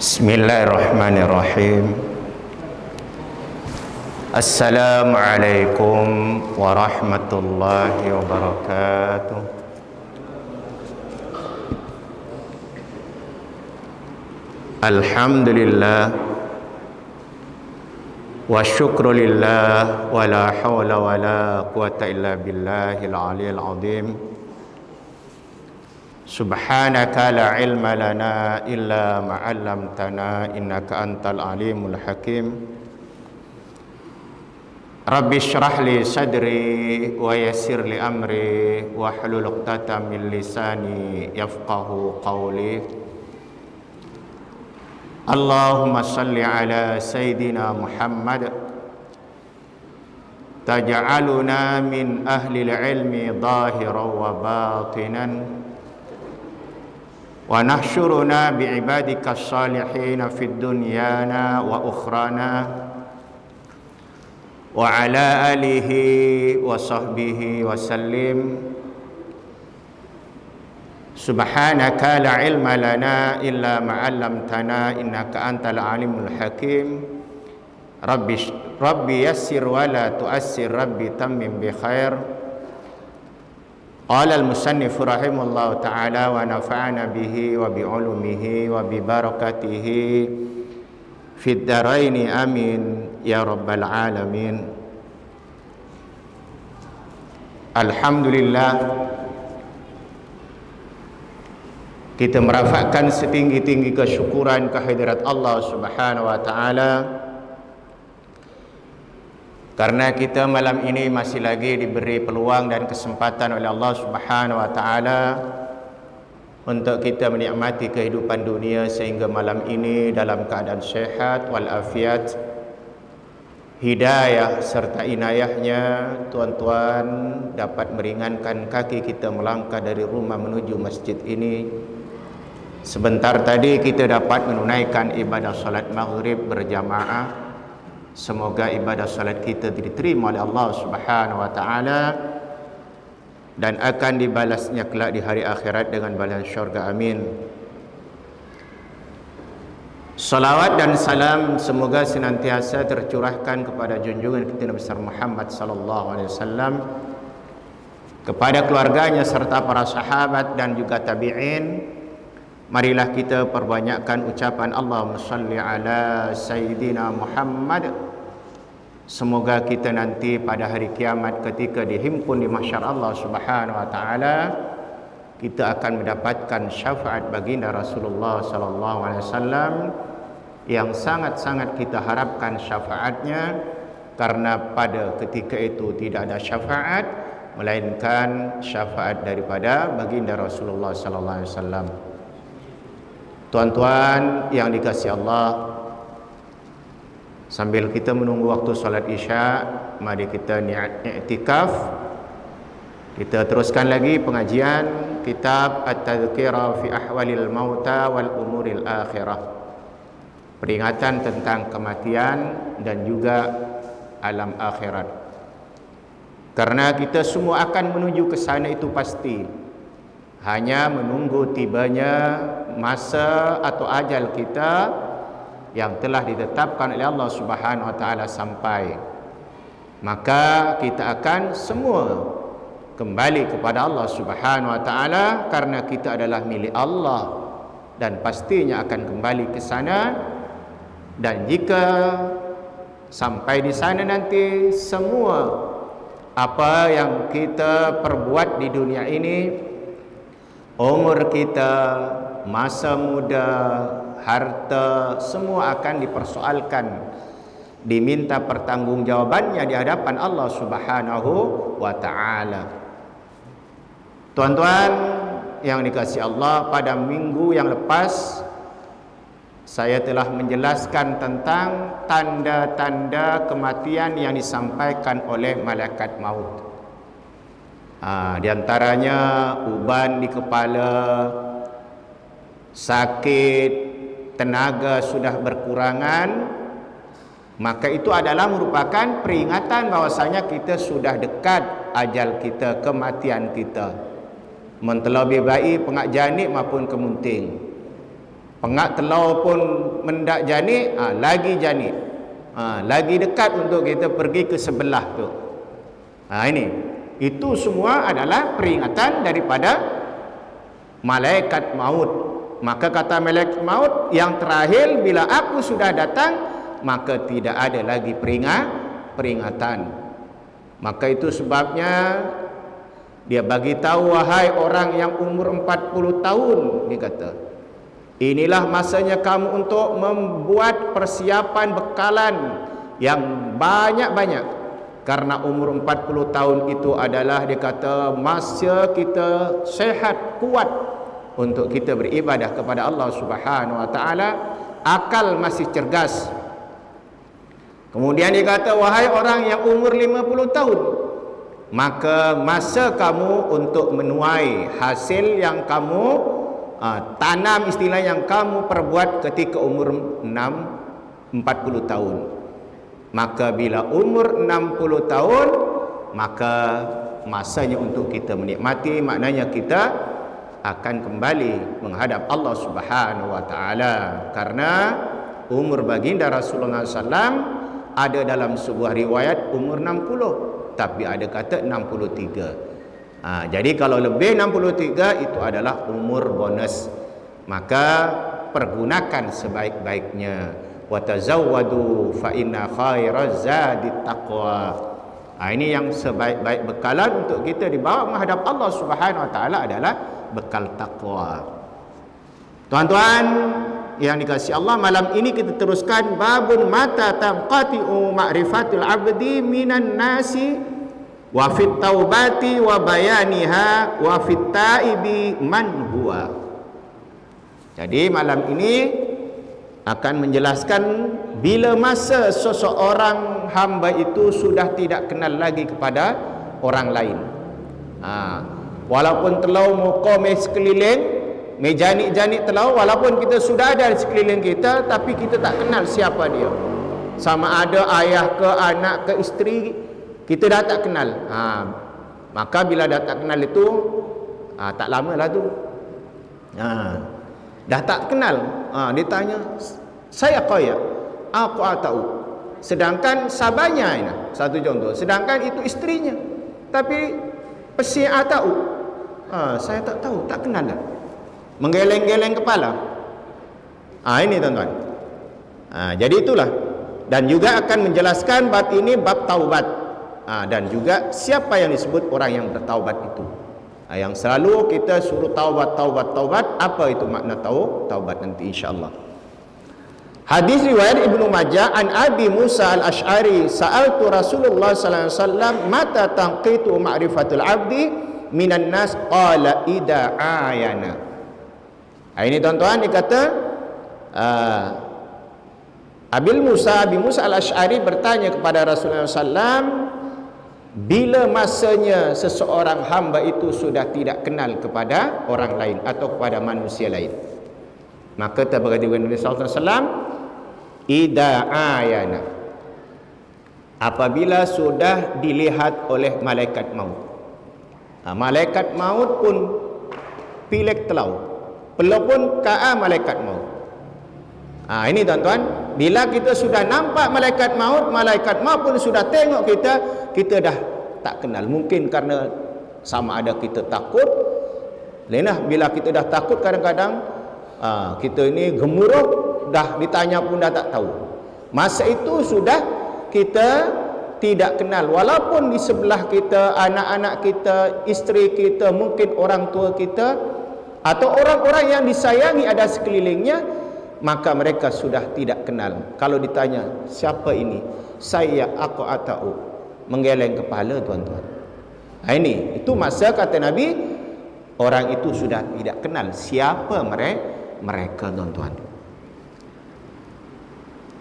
Bismillahirrahmanirrahim. Assalamualaikum warahmatullahi wabarakatuh. Alhamdulillah wa syukrulillah wa la hawla wa la quwata illa billahil aliyyil azim. Subhanaka la ilma lana illa ma 'allamtana innaka antal alimul hakim. Rabbi shrah li sadri wa yassir li amri wa hlul 'uqdatam min lisani yafqahu qawli. Allahumma salli ala sayyidina Muhammad taj'aluna min ahli ilmi zahiran wa batinan wa nahsyuruna bi'ibadika salihin fid dunyana wa ukhrana wa ala alihi wa sahbihi wa sallim. Subhanaka la ilma lana illa ma 'allamtana innaka antal alimul hakim. Rabbi yassir wa la tu'assir, Rabbi tammim bi khair. Qala al-musannif rahimahullahu ta'ala wa nafa'ana bihi wa bi ulumihi wa bi barakatihi fid dharaini amin ya rabbal alamin. Alhamdulillah, kita merafakkan setinggi-tinggi kesyukuran kehadirat Allah Subhanahu wa taala karena kita malam ini masih lagi diberi peluang dan kesempatan oleh Allah Subhanahu wa taala untuk kita menikmati kehidupan dunia sehingga malam ini dalam keadaan sehat walafiat, hidayah serta inayahnya tuan-tuan dapat meringankan kaki kita melangkah dari rumah menuju masjid ini. Sebentar tadi kita dapat menunaikan ibadah salat maghrib berjamaah. Semoga ibadah salat kita diterima oleh Allah Subhanahu wa taala dan akan dibalasnya kelak di hari akhirat dengan balasan syurga. Amin. Salawat dan salam semoga senantiasa tercurahkan kepada junjungan kita Nabi besar Muhammad sallallahu alaihi wasallam, kepada keluarganya serta para sahabat dan juga tabi'in. Marilah kita perbanyakkan ucapan Allahumma shalli ala Sayyidina Muhammad. Semoga kita nanti pada hari kiamat ketika dihimpun di mahsyar Allah Subhanahu wa taala, kita akan mendapatkan syafaat baginda Rasulullah sallallahu alaihi wasallam yang sangat-sangat kita harapkan syafaatnya, karena pada ketika itu tidak ada syafaat melainkan syafaat daripada baginda Rasulullah sallallahu alaihi wasallam. Tuan-tuan yang dikasihi Allah, sambil kita menunggu waktu salat Isya, mari kita i'tikaf. Kita teruskan lagi pengajian kitab At-Tadhkirah fi Ahwalil Mauta wal Umuril Akhirah. Peringatan tentang kematian dan juga alam akhirat. Karena kita semua akan menuju ke sana itu pasti. Hanya menunggu tibanya masa atau ajal kita yang telah ditetapkan oleh Allah Subhanahu wa taala sampai. Maka kita akan semua kembali kepada Allah Subhanahu wa taala karena kita adalah milik Allah dan pastinya akan kembali ke sana. Dan jika sampai di sana nanti, semua apa yang kita perbuat di dunia ini, umur kita, masa muda, harta, semua akan dipersoalkan, diminta pertanggungjawabannya di hadapan Allah Subhanahu wa taala. Tuan-tuan yang dikasihi Allah, pada minggu yang lepas saya telah menjelaskan tentang tanda-tanda kematian yang disampaikan oleh malaikat maut. Di antaranya uban di kepala, sakit, tenaga sudah berkurangan, maka itu adalah merupakan peringatan bahwasanya kita sudah dekat ajal kita, kematian kita. Mentelabih bayi pengak janik maupun kemunting. Pengak telur pun mendak janik, lagi janik. Lagi dekat untuk kita pergi ke sebelah tu. Ini. Itu semua adalah peringatan daripada malaikat maut. Maka kata malaikat maut, yang terakhir bila aku sudah datang, maka tidak ada lagi peringatan. Maka itu sebabnya dia bagi tahu, wahai orang yang umur 40 tahun, dia kata, inilah masanya kamu untuk membuat persiapan bekalan yang banyak-banyak. Karena umur 40 tahun itu adalah, dia kata, masa kita sehat, kuat untuk kita beribadah kepada Allah Subhanahu wa taala, akal masih cergas. Kemudian dia kata, wahai orang yang umur 50 tahun, maka masa kamu untuk menuai hasil yang kamu tanam, istilah yang kamu perbuat ketika umur 40 tahun. Maka bila umur 60 tahun, maka masanya untuk kita menikmati, maknanya kita akan kembali menghadap Allah Subhanahu wa taala. Karena umur baginda Rasulullah SAW ada dalam sebuah riwayat umur 60, tapi ada kata 63. Jadi kalau lebih 63 itu adalah umur bonus. Maka pergunakan sebaik-baiknya. Wa tazawwadu fa inna khairaz zadit taqwa. Ini yang sebaik-baik bekalan untuk kita dibawa menghadap Allah Subhanahu wa taala adalah bekal takwa. Tuan-tuan yang dikasihi Allah, malam ini kita teruskan babun mata tanqati'u ma'rifatul abdi minan nasi wa fit taubati wa bayaniha wa fit taibi man huwa. Jadi malam ini akan menjelaskan bila masa seseorang hamba itu sudah tidak kenal lagi kepada orang lain. Walaupun telau muka sekeliling, janik-janik telau, walaupun kita sudah ada di sekeliling kita, tapi kita tak kenal siapa dia. Sama ada ayah ke anak ke isteri, kita dah tak kenal. Maka bila dah tak kenal itu, tak lama lah tu, dah tak kenal. Dia tanya, saya kaya, aku tahu. Sedangkan sahabatnya ini, satu contoh, sedangkan itu istrinya, tapi pesi tahu. Saya tak tahu, tak kenal dah. Menggeleng-geleng kepala. Ini tuan-tuan. Jadi itulah. Dan juga akan menjelaskan bab ini, bab taubat. Dan juga siapa yang disebut orang yang bertaubat itu. Yang selalu kita suruh taubat. Apa itu makna taubat nanti insya-Allah. Hadis riwayat Ibnu Majah an Abi Musa al-Asy'ari, sa'altu Rasulullah sallallahu alaihi wasallam mata tanqitu ma'rifatul abdi minan nas, qala ida ayana. Ini tuan-tuan dikata Abi Musa al-Asy'ari bertanya kepada Rasulullah sallallahu, bila masanya seseorang hamba itu sudah tidak kenal kepada orang lain atau kepada manusia lain. Maka berkata Nabi sallallahu alaihi wasallam, ida ayana, apabila sudah dilihat oleh malaikat maut. Malaikat maut pun pilek telau, pelopon ka malaikat maut. Ini tuan-tuan, bila kita sudah nampak malaikat maut pun sudah tengok kita dah tak kenal. Mungkin karena sama ada kita takut. Lenah bila kita dah takut, kadang-kadang kita ini gemuruh, dah ditanya pun dah tak tahu. Masa itu sudah kita tidak kenal. Walaupun di sebelah kita, anak-anak kita, isteri kita, mungkin orang tua kita, atau orang-orang yang disayangi ada sekelilingnya, maka mereka sudah tidak kenal. Kalau ditanya, siapa ini? Saya, aku tahu. Menggeleng kepala tuan-tuan. Itu masa kata Nabi, orang itu sudah tidak kenal siapa mereka tuan-tuan.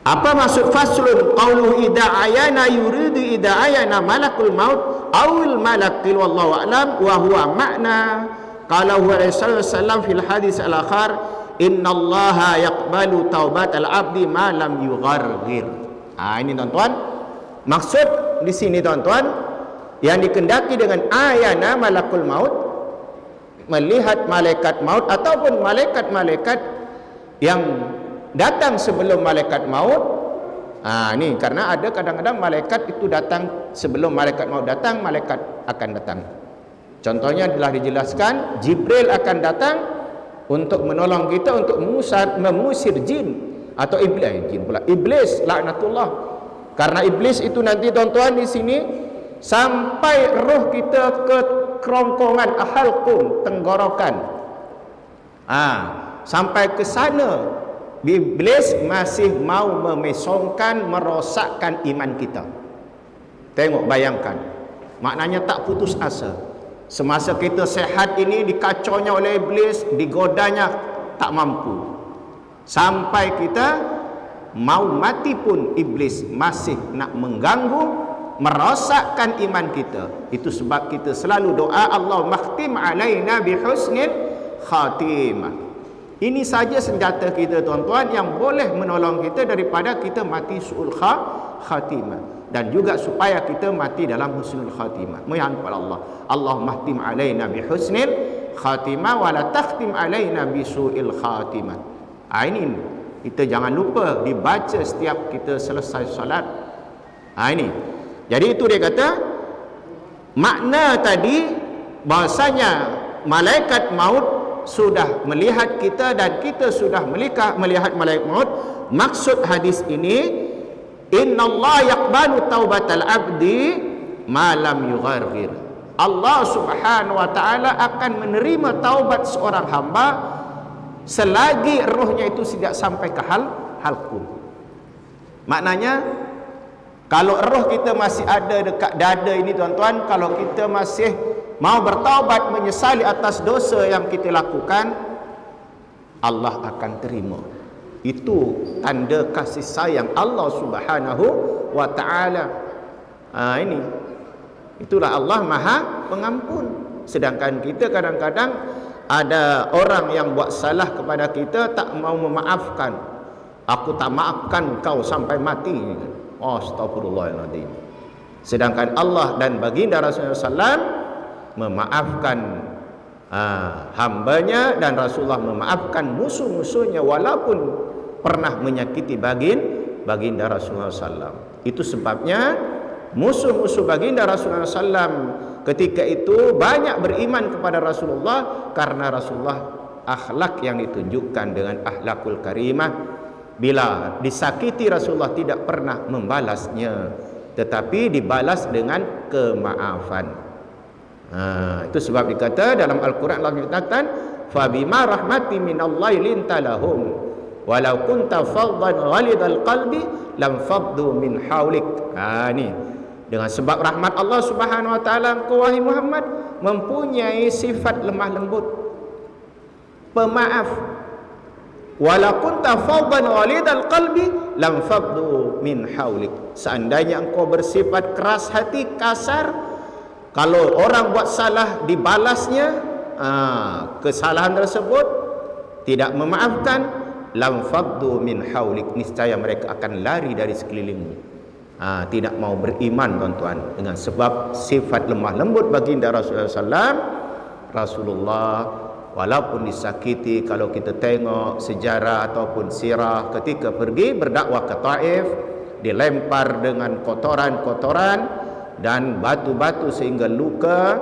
Apa maksud faslun qauluhu ida ayana yuridu ida ayana malakul maut awil malakil wallahu a'lam wa huwa makna qala huwa sallallahu fil hadis al-akhar innallaha yaqbalu taubat al-abdi ma lam yugharghir. Ini tuan-tuan, maksud di sini tuan-tuan yang dikendaki dengan ayana malakul maut, melihat malaikat maut ataupun malaikat-malaikat yang datang sebelum malaikat maut. Ni karena ada kadang-kadang malaikat itu datang sebelum malaikat maut datang, malaikat akan datang. Contohnya telah dijelaskan, Jibril akan datang untuk menolong kita untuk mengusir jin atau iblis laknatullah. Karena iblis itu nanti tuan-tuan di sini sampai roh kita ke kerongkongan halqum, tenggorokan. Sampai ke sana iblis masih mau memesongkan, merosakkan iman kita. Tengok, bayangkan, maknanya tak putus asa. Semasa kita sehat ini dikacaunya oleh iblis, digodanya tak mampu. Sampai kita mau mati pun iblis masih nak mengganggu, merosakkan iman kita. Itu sebab kita selalu doa, Allahumma khtim alaina bihusnil khatimah. Ini saja senjata kita tuan-tuan yang boleh menolong kita daripada kita mati su'ul khatimah, dan juga supaya kita mati dalam husnul khatimah. Mohon kepada Allah, Allahumma khtim alaina bihusnil khatimah wa la takhtim alaina bisu'il khatimah. Ini kita jangan lupa dibaca setiap kita selesai solat. Ini. Jadi itu dia kata, makna tadi bahasanya malaikat maut sudah melihat kita dan kita sudah melihat malaikat maut. Maksud hadis ini, innallaha yaqbalu taubatal abdi ma lam yugharghir. Allah Subhanahu wa taala akan menerima taubat seorang hamba selagi rohnya itu tidak sampai ke halqum. Maknanya, kalau roh kita masih ada dekat dada ini tuan-tuan, kalau kita masih mau bertaubat, menyesali atas dosa yang kita lakukan, Allah akan terima. Itu tanda kasih sayang Allah Subhanahu wa taala. Ini itulah Allah Maha Pengampun. Sedangkan kita kadang-kadang ada orang yang buat salah kepada kita, tak mau memaafkan. Aku tak maafkan kau sampai mati. Astagfirullahaladzim. Sedangkan Allah dan baginda Rasulullah SAW memaafkan hambanya, dan Rasulullah memaafkan musuh-musuhnya walaupun pernah menyakiti baginda Rasulullah SAW. Itu sebabnya musuh-musuh baginda Rasulullah SAW ketika itu banyak beriman kepada Rasulullah, karena Rasulullah akhlak yang ditunjukkan dengan akhlakul karimah. Bila disakiti, Rasulullah tidak pernah membalasnya, tetapi dibalas dengan kemaafan. Itu sebab dikata dalam Al-Quran, Allah dikatakan, fabima rahmati minallahi linta lahum walau kunta faddan ghalidhal qalbi lam faddu min haulik. Ni dengan sebab rahmat Allah Subhanahu wa taala, engkau wahai Muhammad mempunyai sifat lemah lembut, pemaaf. Walau kunta faddan ghalidhal qalbi lam faddu min haulik. Seandainya engkau bersifat keras hati, kasar, kalau orang buat salah dibalasnya, kesalahan tersebut tidak memaafkan, lam faddu min haulik, niscaya mereka akan lari dari sekelilingmu. Tidak mau beriman tuan-tuan, dengan sebab sifat lemah lembut baginda Rasulullah SAW. Rasulullah walaupun disakiti, kalau kita tengok sejarah ataupun sirah, ketika pergi berdakwah ke Taif, dilempar dengan kotoran-kotoran dan batu-batu sehingga luka.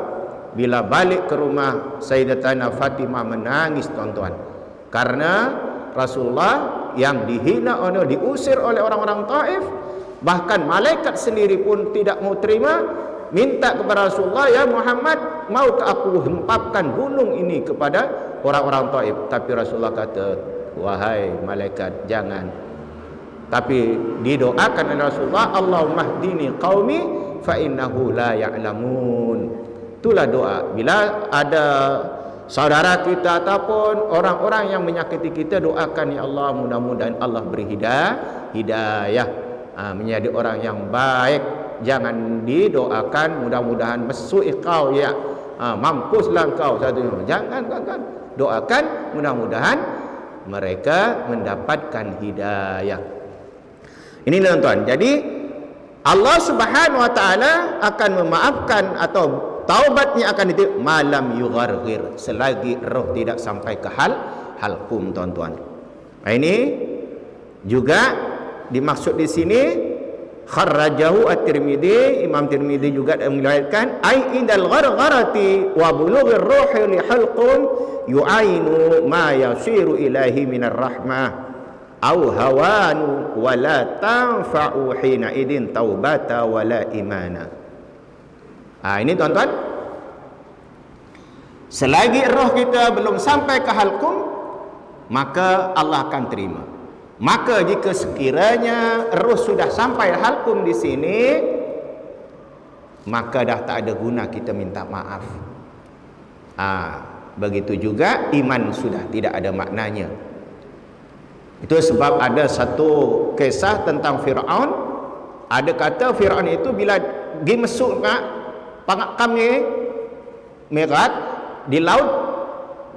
Bila balik ke rumah, Sayyidatina Fatimah menangis tuan-tuan, karena Rasulullah yang dihina, diusir oleh orang-orang Taif. Bahkan malaikat sendiri pun tidak mau terima, minta kepada Rasulullah, ya Muhammad, maukah aku hempapkan gunung ini kepada orang-orang Taif? Tapi Rasulullah kata, wahai malaikat, jangan. Tapi didoakan oleh Rasulullah, Allahumma hdini qaumi fa innahu la ya'lamun. Itulah doa. Bila ada saudara kita ataupun orang-orang yang menyakiti kita, doakan, ya Allah, mudah-mudahan Allah beri hidayah, menjadi orang yang baik. Jangan didoakan mudah-mudahan mesu'i kau, ya mampuslah kau satu. Jangan. Doakan mudah-mudahan mereka mendapatkan hidayah. Ini tuan-tuan. Jadi Allah Subhanahu wa taala akan memaafkan atau taubatnya akan diterima malam yugharghir, selagi roh tidak sampai ke halqum tuan-tuan. Ini juga dimaksud di sini kharrajahu at-Tirmidzi, Imam Tirmidzi juga meriwayatkan ai indal ghargharati wa bulughir ruhi li halqun yu'ainu ma yasiru ilahi minar rahmah au hawanu wa la tanfa'u hina idin taubata wa la imana. Ini tuan-tuan, selagi roh kita belum sampai ke halqum, maka Allah akan terima. Maka jika sekiranya roh sudah sampai halqum di sini, maka dah tak ada guna kita minta maaf. Begitu juga iman sudah tidak ada maknanya. Itu sebab ada satu kisah tentang Fir'aun. Ada kata Fir'aun itu bila pergi masuk kat kami merat di laut,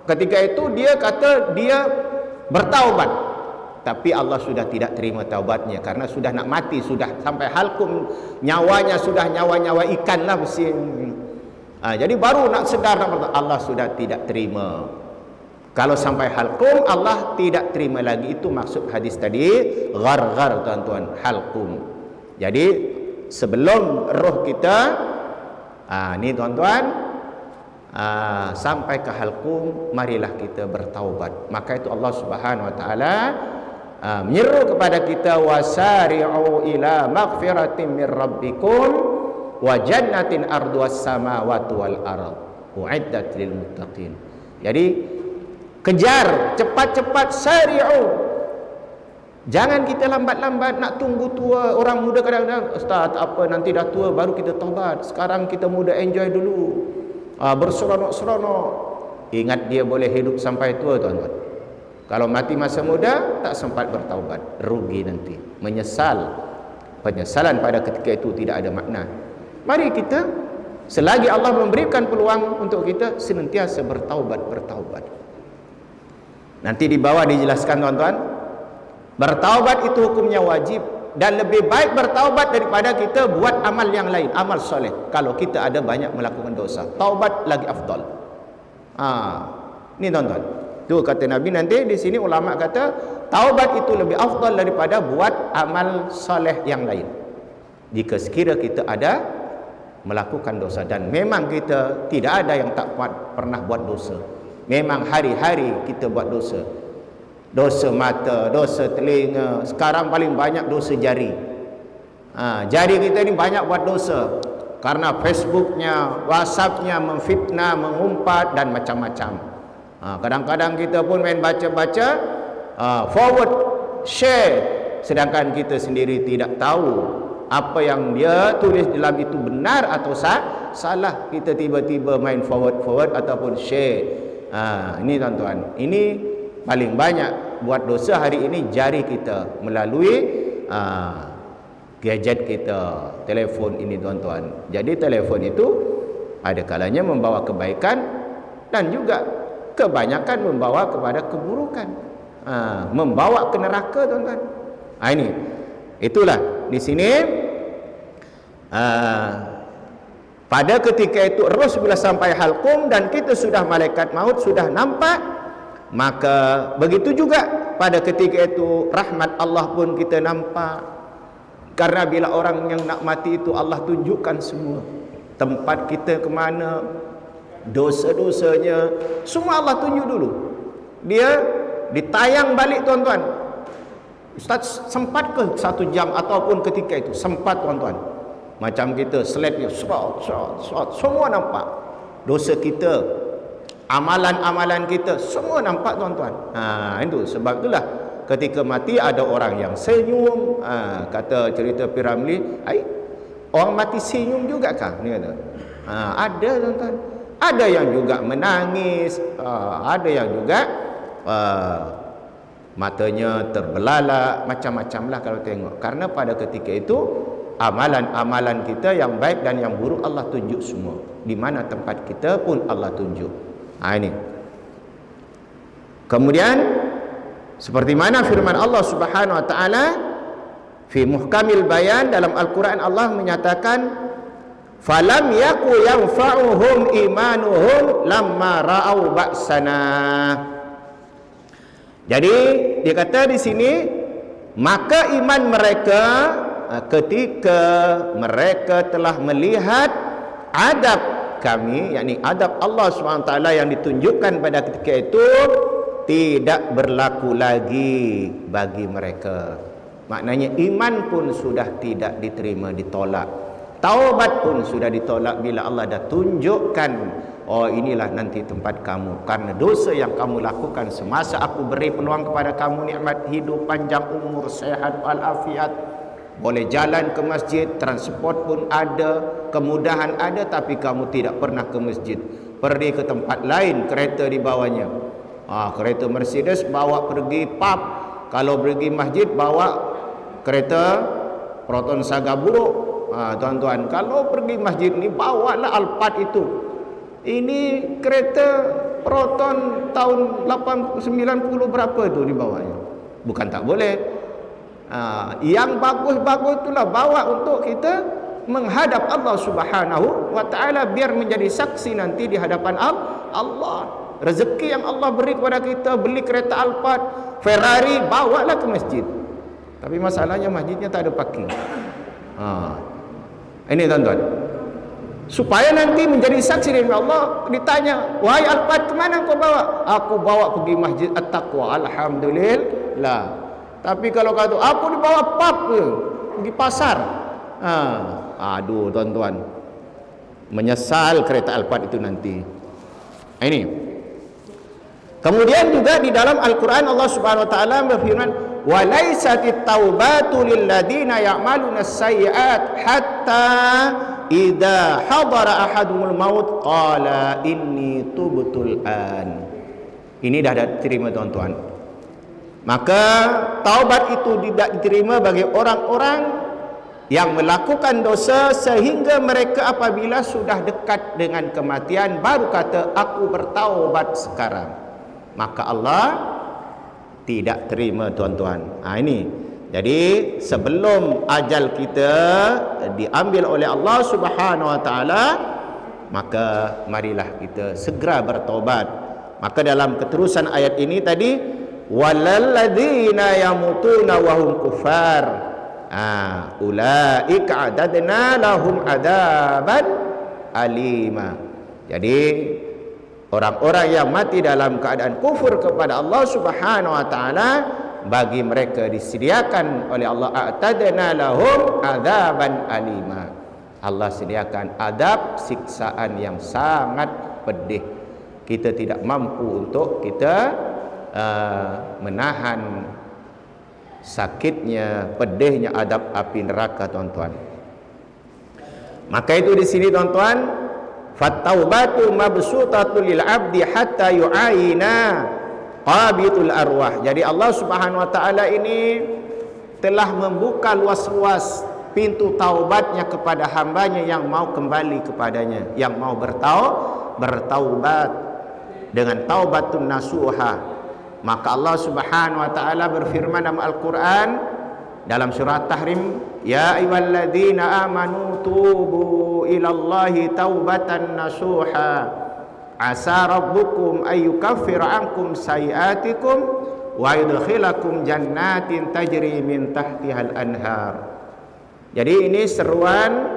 ketika itu dia kata dia bertaubat. Tapi Allah sudah tidak terima taubatnya karena sudah nak mati, sudah sampai halqum, nyawanya sudah nyawa-nyawa ikan lah mesti. Jadi baru nak sedar, Allah sudah tidak terima. Kalau sampai halqum Allah tidak terima lagi. Itu maksud hadis tadi, gharghar tuan-tuan, halqum. Jadi sebelum roh kita ni tuan-tuan sampai ke halqum, marilah kita bertaubat. Maka itu Allah Subhanahu wa taala menyeru kepada kita, wasari'u ila maghfiratin min rabbikum wa jannatin arduas samawati wal ard uiddat lil muttaqin. Jadi kejar, cepat-cepat, sari'u. Jangan kita lambat-lambat nak tunggu tua. Orang muda kadang-kadang, ustaz apa nanti dah tua baru kita taubat. Sekarang kita muda, enjoy dulu, berseronok-seronok. Ingat dia boleh hidup sampai tua tuan-tuan. Kalau mati masa muda, tak sempat bertaubat, rugi nanti, menyesal. Penyesalan pada ketika itu tidak ada makna. Mari kita, selagi Allah memberikan peluang untuk kita, senantiasa bertaubat. Nanti di bawah dijelaskan tuan-tuan, bertaubat itu hukumnya wajib, dan lebih baik bertaubat daripada kita buat amal yang lain, amal soleh. Kalau kita ada banyak melakukan dosa, taubat lagi afdal. Ini tuan-tuan, tu kata Nabi. Nanti di sini ulama kata taubat itu lebih afdal daripada buat amal soleh yang lain. Jika sekira kita ada melakukan dosa, dan memang kita tidak ada yang tak pernah buat dosa. Memang hari-hari kita buat dosa. Dosa mata, dosa telinga. Sekarang paling banyak dosa jari. Jari kita ni banyak buat dosa karena Facebooknya, WhatsAppnya memfitnah, mengumpat dan macam-macam. Kadang-kadang kita pun main baca-baca, forward, share, sedangkan kita sendiri tidak tahu apa yang dia tulis dalam itu benar atau salah. Kita tiba-tiba main forward ataupun share. Ini tuan-tuan, ini paling banyak buat dosa hari ini jari kita melalui gadget kita, telefon ini tuan-tuan. Jadi telefon itu ada kalanya membawa kebaikan dan juga kebanyakan membawa kepada keburukan, membawa ke neraka tuan-tuan. Ini itulah di sini pada ketika itu roh bila sampai halqum dan kita sudah malaikat maut sudah nampak, maka begitu juga pada ketika itu rahmat Allah pun kita nampak. Karena bila orang yang nak mati itu Allah tunjukkan semua tempat kita ke mana, dosa-dosanya semua Allah tunjuk dulu. Dia ditayang balik tuan-tuan. Ustaz sempat ke 1 jam ataupun ketika itu sempat tuan-tuan. Macam kita slide dia semua nampak. Dosa kita, amalan-amalan kita semua nampak tuan-tuan. Itu sebab itulah ketika mati ada orang yang senyum. Kata cerita Piramli, orang mati senyum juga kah? Ni kata. Ada tuan-tuan. Ada yang juga menangis, ada yang juga matanya terbelalak, macam-macam lah kalau tengok. Karena pada ketika itu amalan-amalan kita yang baik dan yang buruk Allah tunjuk semua. Di mana tempat kita pun Allah tunjuk. Ini. Kemudian seperti mana firman Allah Subhanahu wa taala fi muhkamil bayan dalam Al-Quran, Allah menyatakan falam yaku yanfa'uhum imanuhum lamma ra'au ba'sana. Jadi dia kata di sini, maka iman mereka ketika mereka telah melihat adab kami, yakni adab Allah SWT yang ditunjukkan pada ketika itu, tidak berlaku lagi bagi mereka. Maknanya iman pun sudah tidak diterima, ditolak. Taubat pun sudah ditolak bila Allah dah tunjukkan, oh inilah nanti tempat kamu karena dosa yang kamu lakukan semasa aku beri peluang kepada kamu nikmat hidup, panjang umur, sehat walafiat, boleh jalan ke masjid, transport pun ada, kemudahan ada, tapi kamu tidak pernah ke masjid, pergi ke tempat lain, kereta dibawanya, kereta Mercedes bawa pergi pub, kalau pergi masjid bawa kereta Proton Saga buruk. Tuan-tuan, kalau pergi masjid ni bawalah Alphard itu. Ini kereta Proton tahun 90 berapa tu dibawanya. Bukan tak boleh. Yang bagus-bagus itulah bawa untuk kita menghadap Allah Subhanahu wa taala, biar menjadi saksi nanti di hadapan Allah. Rezeki yang Allah beri kepada kita, beli kereta Alphard, Ferrari, bawalah ke masjid. Tapi masalahnya masjidnya tak ada parking. Ini tuan-tuan, supaya nanti menjadi saksi dari Allah, ditanya, wahai Alphard, kemana kau bawa? Aku bawa pergi Masjid At-Taqwa. Alhamdulillah. Tapi kalau kata aku dibawa pub ke, pergi pasar, aduh tuan-tuan, menyesal kereta Alphard itu nanti. Ini. Kemudian juga di dalam Al-Quran Allah Subhanahu Wa Taala berfirman, walaisatit taubatu lilladina ya'maluna sayyi'at hatta idza hadara ahadumul maut qala inni tubtul an. Ini dah diterima tuan-tuan. Maka taubat itu tidak diterima bagi orang-orang yang melakukan dosa sehingga mereka apabila sudah dekat dengan kematian baru kata aku bertaubat sekarang. Maka Allah tidak terima tuan-tuan. Ini. Jadi sebelum ajal kita diambil oleh Allah Subhanahu Wa Taala, maka marilah kita segera bertaubat. Maka dalam keterusan ayat ini tadi, walalladzina yamutuna wa hum kuffar, ulaika adadna lahum adaban alima. Jadi orang-orang yang mati dalam keadaan kufur kepada Allah Subhanahu Wa Taala, bagi mereka disediakan oleh Allah a'tadna lahum adzaban alima. Allah sediakan adab, siksaan yang sangat pedih. Kita tidak mampu untuk kita menahan sakitnya, pedihnya adab api neraka tuan-tuan. Maka itu di sini tuan-tuan, fattaubatu mabsutatul lil abdi hatta yu'ayina qabitul arwah. Jadi Allah Subhanahu Wa Taala ini telah membuka luas-luas pintu taubatnya kepada hambanya yang mau kembali kepadanya, yang mau bertaubat dengan taubatun nasuha. Maka Allah Subhanahu Wa Taala berfirman dalam Al-Quran dalam surah Tahrim, ya ayyuhalladzina amanu tubu ilallahi taubatan nasuha asa rabbukum ayyukaffira ankum sayiatikum wa yudkhilakum jannatin tajri min tahtihal anhar. Jadi ini seruan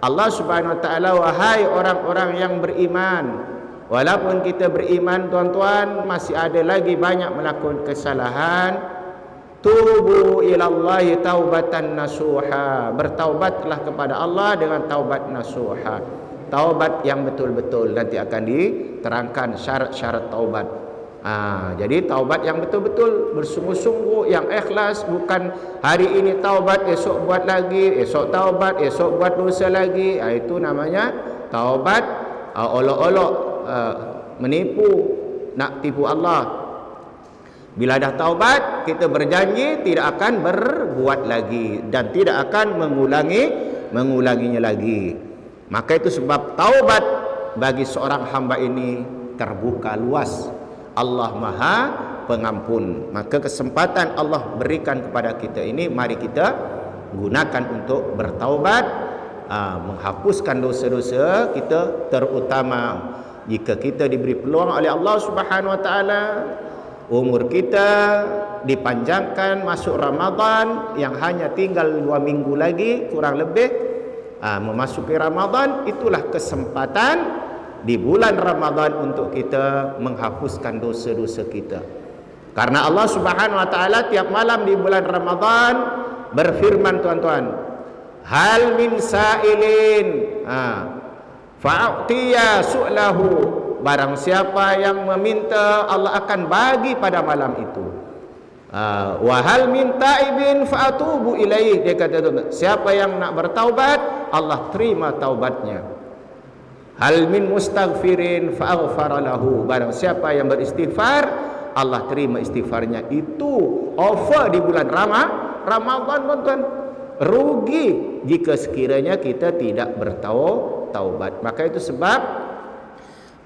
Allah Subhanahu Wa Taala, wahai orang-orang yang beriman, walaupun kita beriman tuan-tuan masih ada lagi banyak melakukan kesalahan, tubu ilallahi taubatan nasuha, bertaubatlah kepada Allah dengan taubat nasuha, taubat yang betul-betul. Nanti akan diterangkan syarat-syarat taubat. Jadi taubat yang betul-betul, bersungguh-sungguh, yang ikhlas, bukan hari ini taubat, esok buat lagi, esok taubat, esok buat dosa lagi. Itu namanya taubat olok-olok, menipu, nak tipu Allah. Bila dah taubat, kita berjanji tidak akan berbuat lagi dan tidak akan mengulanginya lagi. Maka itu sebab taubat bagi seorang hamba ini terbuka luas. Allah Maha Pengampun. Maka kesempatan Allah berikan kepada kita ini, mari kita gunakan untuk bertaubat, menghapuskan dosa-dosa kita, terutama jika kita diberi peluang oleh Allah Subhanahu Wa Taala umur kita dipanjangkan masuk Ramadan yang hanya tinggal 2 minggu lagi kurang lebih memasuki Ramadan. Itulah kesempatan di bulan Ramadan untuk kita menghapuskan dosa-dosa kita. Karena Allah Subhanahu wa taala tiap malam di bulan Ramadan berfirman, tuan-tuan, hal min sa'ilin fa'utiya su'lahu, barang siapa yang meminta Allah akan bagi pada malam itu. Wa hal min ta'ibin fa'atubu ilaih, dia kata siapa yang nak bertaubat Allah terima taubatnya. Hal min mustaghfirin fa'aghfara lahu, barang siapa yang beristighfar Allah terima istighfarnya. Itu offer di bulan Ramadan, tuan-tuan. Rugi jika sekiranya kita tidak bertaubat. Maka itu sebab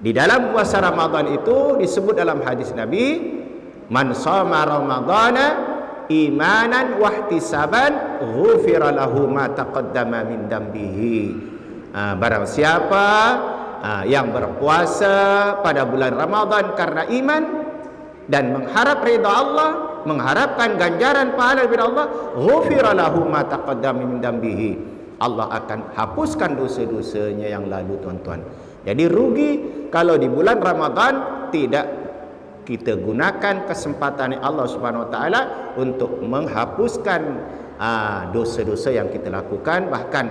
di dalam puasa Ramadan itu disebut dalam hadis Nabi, man shoma ramadhana imanan wahtisaban ghufira lahu ma taqaddama min dambihi. Barang siapa yang berpuasa pada bulan Ramadan karena iman dan mengharap ridha Allah, mengharapkan ganjaran pahala dari Allah, ghufira lahu ma taqaddama min dambihi, Allah akan hapuskan dosa-dosanya yang lalu, tuan-tuan. Jadi rugi kalau di bulan Ramadan tidak kita gunakan kesempatan Allah Subhanahu wa taala untuk menghapuskan dosa-dosa yang kita lakukan. Bahkan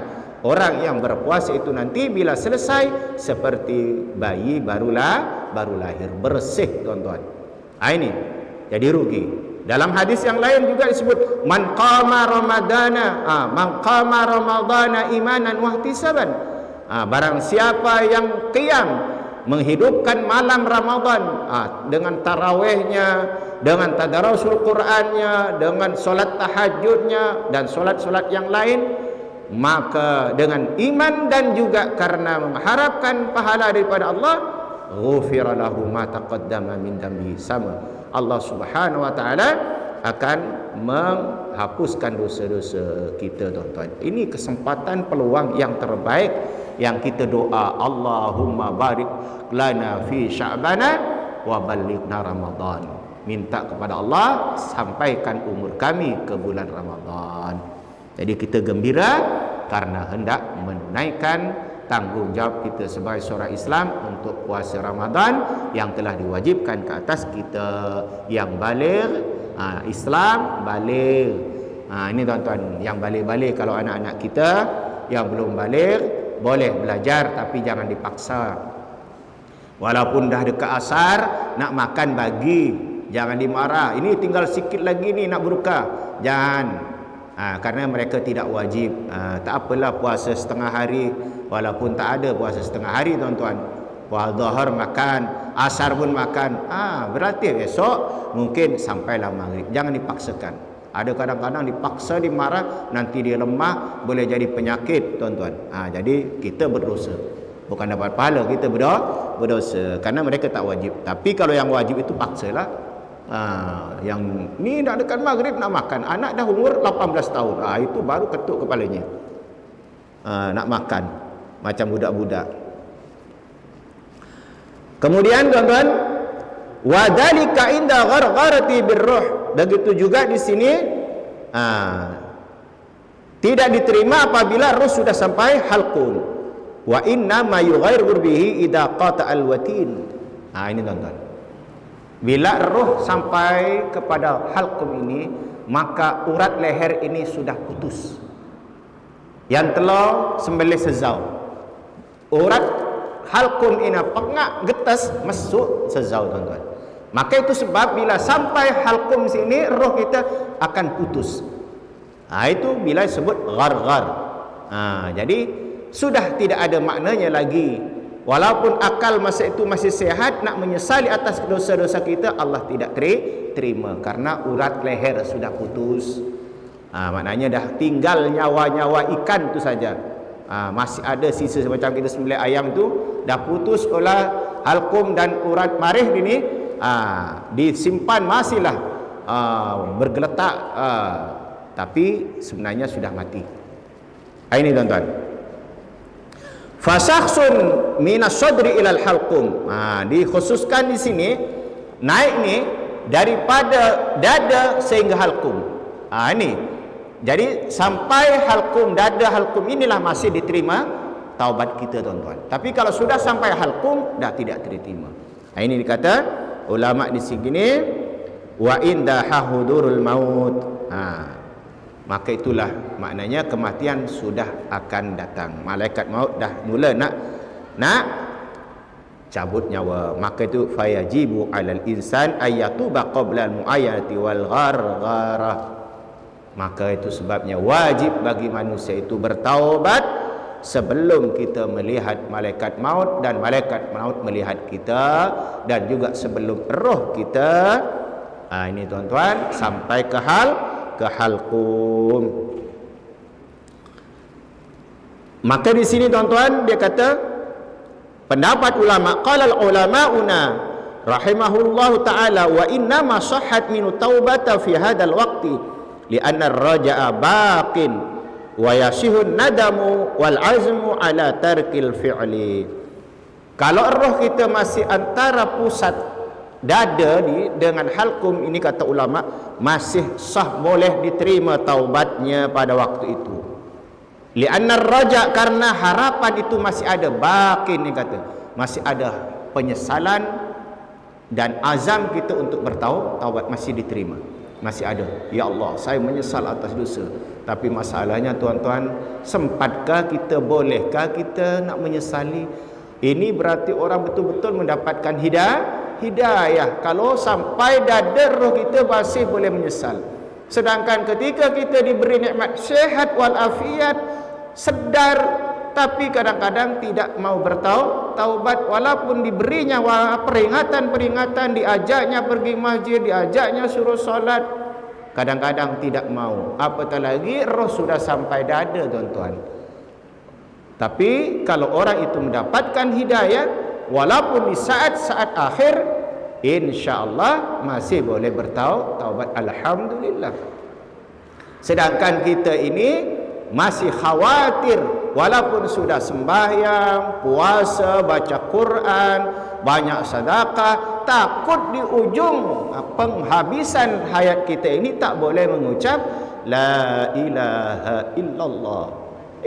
orang yang berpuasa itu nanti bila selesai seperti bayi baru lahir, bersih, tuan-tuan. Ini jadi rugi. Dalam hadis yang lain juga disebut man qama ramadana imanan wahtisaban. Barang siapa yang qiyam menghidupkan malam Ramadan dengan tarawihnya, dengan tadarusul Qur'annya, dengan solat tahajudnya dan solat-solat yang lain, maka dengan iman dan juga karena mengharapkan pahala daripada Allah, ghufira lahu ma taqaddama min dambihi, sama Allah Subhanahu wa taala akan menghapuskan dosa-dosa kita, tuan-tuan. Ini kesempatan peluang yang terbaik yang kita doa, Allahumma barik lana fi sya'bana wa ballighna Ramadan. Minta kepada Allah sampaikan umur kami ke bulan Ramadan. Jadi kita gembira karena hendak menunaikan tanggungjawab kita sebagai seorang Islam untuk puasa Ramadan yang telah diwajibkan ke atas kita yang baligh. Islam baligh. Ini tuan-tuan, yang baligh-baligh, kalau anak-anak kita yang belum baligh boleh belajar tapi jangan dipaksa. Walaupun dah dekat asar nak makan bagi, jangan dimarah. Ini tinggal sikit lagi ni nak berbuka, jangan. Karena mereka tidak wajib. Tak apalah puasa setengah hari, walaupun tak ada puasa setengah hari, tuan-tuan. Puasa zuhur makan, asar pun makan. Berarti esok mungkin sampailah maghrib. Jangan dipaksakan. Ada kadang-kadang dipaksa, dimarah, nanti dia lemah, boleh jadi penyakit, tuan-tuan. Jadi kita berdosa. Bukan dapat pahala, kita berdosa. Karena mereka tak wajib. Tapi kalau yang wajib itu paksalah. Yang ni dah dekat maghrib nak makan, anak dah umur 18 tahun, itu baru ketuk kepalanya, nak makan macam budak-budak. Kemudian tuan-tuan, wadhalika inda ghargharati birruh, begitu juga di sini tidak diterima apabila ruh sudah sampai halqum. Wa inna ma yughayyiru bihi idza qata alwatin. Ini tuan-tuan, bila roh sampai kepada halqum ini, maka urat leher ini sudah putus. Yang telah sembelih sezau, urat halqum ini pengak getas masuk sezau, tuan-tuan. Maka itu sebab bila sampai halqum sini roh kita akan putus. Itu bila disebut gharghar. Jadi sudah tidak ada maknanya lagi. Walaupun akal masa itu masih sehat, nak menyesali atas dosa-dosa kita, Allah tidak terima karena urat leher sudah putus. Maknanya dah tinggal nyawa-nyawa ikan tu saja. Masih ada sisa macam kita sembelih ayam tu, dah putus oleh halqum dan urat marih ini, disimpan masihlah bergeletak, tapi sebenarnya sudah mati. Ini tuan-tuan, fasakhsun minas sadri ilal halqum. Dikhususkan di sini naik ni daripada dada sehingga halkum. Ini. Jadi sampai halkum, dada halkum inilah masih diterima taubat kita, tuan-tuan. Tapi kalau sudah sampai halkum, dah tidak diterima. Ini dikata ulama di sini, wa inda hahudurul maut. Maka itulah maknanya kematian sudah akan datang. Malaikat maut dah mula nak cabut nyawa. Maka itu fayajibu 'alal insan ayyatuba qabla al-mu'ayyati wal ghargharah. Maka itu sebabnya wajib bagi manusia itu bertaubat sebelum kita melihat malaikat maut dan malaikat maut melihat kita, dan juga sebelum roh kita ini tuan-tuan sampai ke halqum. Maka di sini tuan-tuan dia kata pendapat ulama, qala ulama'una rahimahullahu taala wa inna ma sahhat min taubata fi hadzal waqti li'anna ar-raja'a baqin wa yasihun nadamu wal azmu ala tarkil fi'li. Kalau roh kita masih antara pusat dada dengan halkum, ini kata ulama masih sah, boleh diterima taubatnya pada waktu itu. Li'anna ar-raja, karena harapan itu masih ada, baqin ni kata, masih ada penyesalan dan azam kita untuk bertaubat masih diterima. Masih ada. Ya Allah, saya menyesal atas dosa. Tapi masalahnya tuan-tuan, sempatkah kita, bolehkah kita nak menyesali? Ini berarti orang betul-betul mendapatkan hidayah kalau sampai dada roh kita masih boleh menyesal. Sedangkan ketika kita diberi nikmat sehat walafiat, sedar, tapi kadang-kadang tidak mau bertaubat walaupun diberinya peringatan-peringatan, diajaknya pergi masjid, diajaknya suruh solat, kadang-kadang tidak mau. Apatah lagi roh sudah sampai dada, tuan-tuan. Tapi kalau orang itu mendapatkan hidayah, walaupun di saat-saat akhir, insya-Allah masih boleh bertaubat, alhamdulillah. Sedangkan kita ini masih khawatir, walaupun sudah sembahyang, puasa, baca Quran, banyak sedekah, takut di ujung penghabisan hayat kita ini tak boleh mengucap la ilaha illallah.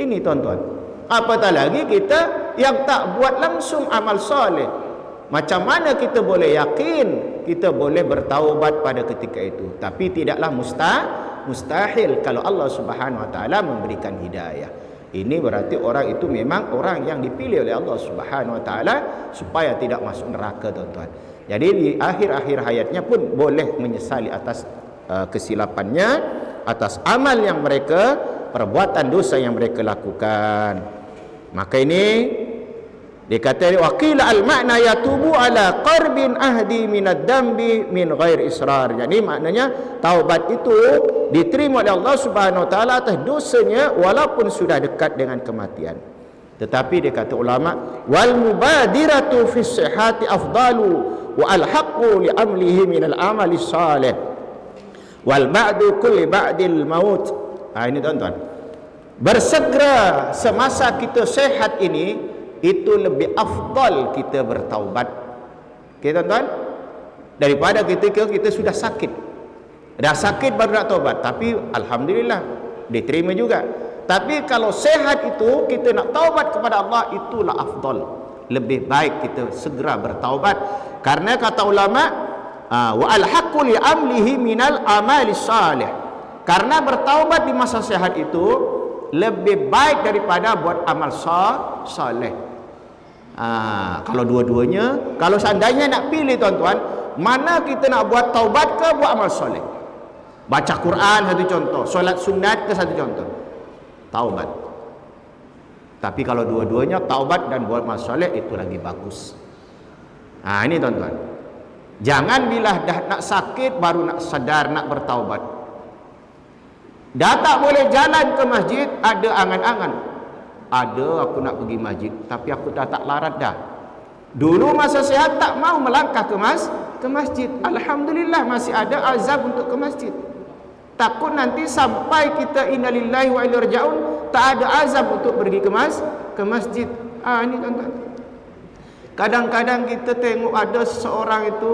Ini tuan-tuan. Apatah lagi kita yang tak buat langsung amal soleh. Macam mana kita boleh yakin kita boleh bertaubat pada ketika itu? Tapi tidaklah mustahil kalau Allah Subhanahu wa taala memberikan hidayah. Ini berarti orang itu memang orang yang dipilih oleh Allah Subhanahu wa taala supaya tidak masuk neraka, tuan-tuan. Jadi di akhir-akhir hayatnya pun boleh menyesali atas kesilapannya, atas amal yang mereka, perbuatan dosa yang mereka lakukan. Maka ini dikata waqila al-makna yatubu ala qarbin ahdi minad dambi min ghair israr. Jadi maknanya taubat itu diterima oleh Allah Subhanahu wa taala atas dosanya walaupun sudah dekat dengan kematian. Tetapi dia kata ulama, wal mubadiratu fi sihhati afdalu wa al-haqqu li amlihi min al-amali salih wal ba'du kulli ba'dil maut. Ini tuan-tuan, bersegera semasa kita sehat ini itu lebih afdal kita bertaubat, okay, tuan-tuan, daripada ketika kita sudah sakit. Dah sakit baru nak taubat, tapi alhamdulillah diterima juga. Tapi kalau sehat itu kita nak taubat kepada Allah, itulah afdal, lebih baik kita segera bertaubat. Karena kata ulama wa al-haqqu li amlihi minal amali salih, karena bertaubat di masa sehat itu lebih baik daripada buat amal saleh. Kalau dua-duanya, kalau seandainya nak pilih, tuan-tuan, mana kita nak buat taubat ke buat amal soleh? Baca Quran satu contoh, solat sunat ke satu contoh, taubat. Tapi kalau dua-duanya, taubat dan buat amal soleh, itu lagi bagus. Ini tuan-tuan, jangan bila dah nak sakit baru nak sadar nak bertaubat. Dah tak boleh jalan ke masjid, ada angan-angan, ada aku nak pergi masjid, tapi aku dah tak larat dah. Dulu masa sihat tak mau melangkah ke masjid. Alhamdulillah masih ada azab untuk ke masjid. Takut nanti sampai kita innalillahi wa inna ilaihi raji'un, tak ada azab untuk pergi ke masjid. Ini tuan-tuan, kadang-kadang kita tengok ada seseorang itu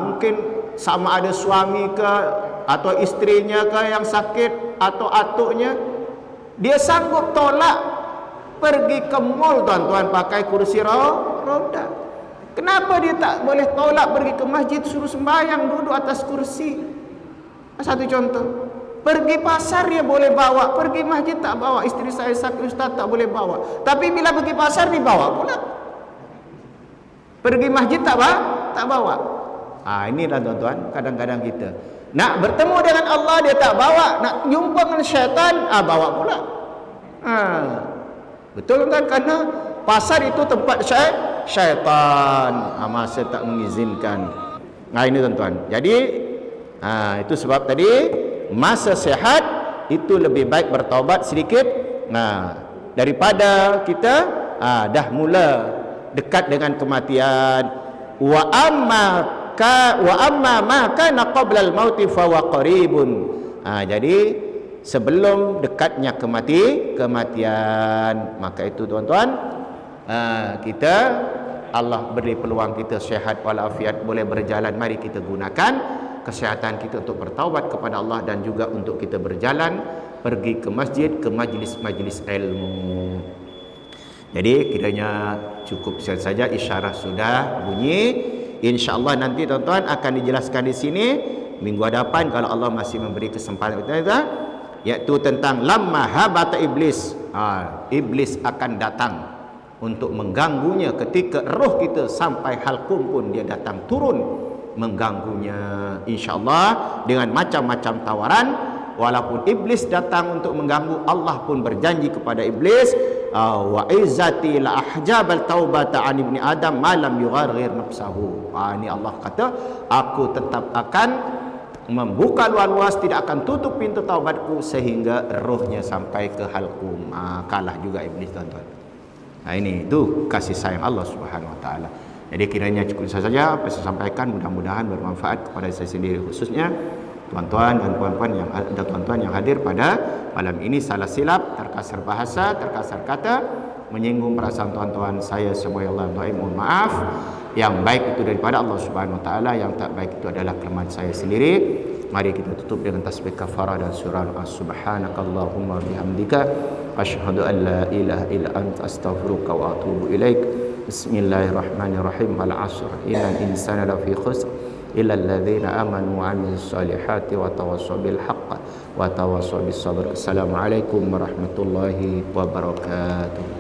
mungkin sama ada suami ke atau istrinya ke yang sakit atau atuknya, dia sanggup tolak pergi ke mall tuan-tuan pakai kursi roda. Kenapa dia tak boleh tolak pergi ke masjid suruh sembahyang duduk atas kursi? Satu contoh. Pergi pasar dia boleh bawa, pergi masjid tak bawa. Isteri saya sakit, ustaz tak boleh bawa. Tapi bila pergi pasar dibawa pula. Pergi masjid tak bawa. Inilah tuan-tuan, kadang-kadang kita nak bertemu dengan Allah dia tak bawa, nak jumpa dengan syaitan bawa pula. Betul kan? Karena pasar itu tempat syaitan. Masa tak mengizinkan. Ini tuan-tuan. Jadi itu sebab tadi masa sehat itu lebih baik bertaubat sedikit daripada kita dah mula dekat dengan kematian. Wa amma ma kana qabla al-mauti fa wa qaribun. Jadi sebelum dekatnya kematian, maka itu tuan-tuan, kita Allah beri peluang kita sihat walafiat, boleh berjalan, mari kita gunakan kesihatan kita untuk bertaubat kepada Allah dan juga untuk kita berjalan pergi ke masjid, ke majlis-majlis ilmu. Jadi kiranya cukup saja, isyarah sudah bunyi. InsyaAllah nanti tuan-tuan akan dijelaskan di sini minggu hadapan kalau Allah masih memberi kesempatan kita, iaitu tentang lamma habata iblis. Iblis akan datang untuk mengganggunya ketika roh kita sampai halqum pun dia datang turun mengganggunya, insyaAllah dengan macam-macam tawaran. Walaupun iblis datang untuk mengganggu, Allah pun berjanji kepada iblis, wa izzati la ahjabal taubata an ibni adam ma lam yugharghir nafsahu. Ini Allah kata, aku tetap akan membuka luas-luas, tidak akan tutup pintu taubatku sehingga rohnya sampai ke halqum. Kalah juga iblis tuan-tuan. Ini itu kasih sayang Allah Subhanahu wa taala. Jadi kiranya cukup saja apa saya sampaikan, mudah-mudahan bermanfaat kepada saya sendiri khususnya tuan-tuan dan puan-puan yang ada, tuan-tuan yang hadir pada malam ini. Salah silap, terkasar bahasa, terkasar kata, menyinggung perasaan tuan-tuan, saya semua Allah mohon maaf. Yang baik itu daripada Allah Subhanahu wa taala, yang tak baik itu adalah kelemahan saya sendiri. Mari kita tutup dengan tasbih kafarah dan surah subhanakallahumma bihamdika asyhadu an la ilaha illa anta astaghfiruka wa atubu ilaik. Bismillahirrahmanirrahim. Al 'asr innal insana lafi khusr illa alladhina amanu wa 'amilus solihati wa tawassaw bil haqq wa tawassaw bis sabr. Assalamualaikum warahmatullahi wabarakatuh.